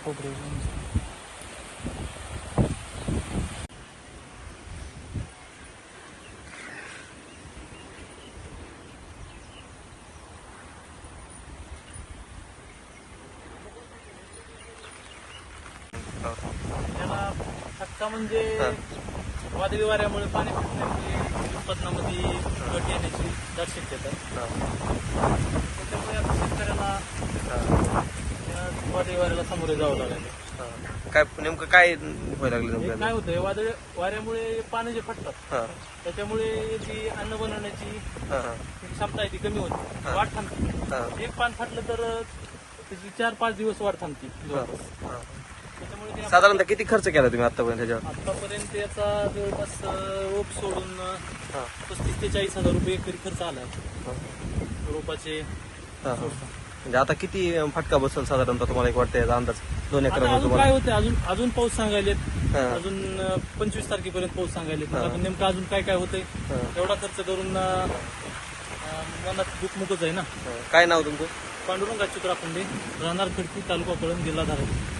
खोबरे त्याला फटका म्हणजे वादळी वाऱ्यामुळे पाणी फुटण्यामुळे उत्पादनामध्ये घट येण्याची दाट शक्यता आहे. त्याच्यामुळे आता शेतकऱ्याला या वादळी वाऱ्याला सामोरे जावं लागेल. काय नेमकं काय व्हायला लागलं हे नेमकं? काय होतंय, वादळी वाऱ्यामुळे पाणी जे फटतात त्याच्यामुळे जी अन्न बनवण्याची क्षमता आहे ती कमी होते, वाढ थांबते. एक पान फाटलं तर त्याची 4-5 दिवस वाढ थांबते जवळपास. त्याच्यामुळे ते साधारणतः किती खर्च केला तुम्ही आतापर्यंत त्याच्यावर? आतापर्यंत याचा जवळपास रोप सोडून 35,000 ते 40,000 रुपये एकरी खर्च आला रोपाचे सोडता. म्हणजे आता किती फटका बसेल साधारणतः तुम्हाला एक वाटतं याचा अंदाज 2 आता एकर अजून तुम्हाला? काय होते, अजून पाऊस सांगायलेत, अजून 25 तारखेपर्यंत पाऊस सांगायलेत. अजून नेमकं अजून काय काय होतंय एवढा खर्च करून मनात दुखमुखच आहे ना. काय नाव तुमचं? पांडुरंग अच्युत राखुंडे, राहणार खडकी, तालुका कळंब, जिल्हा धाराशिव.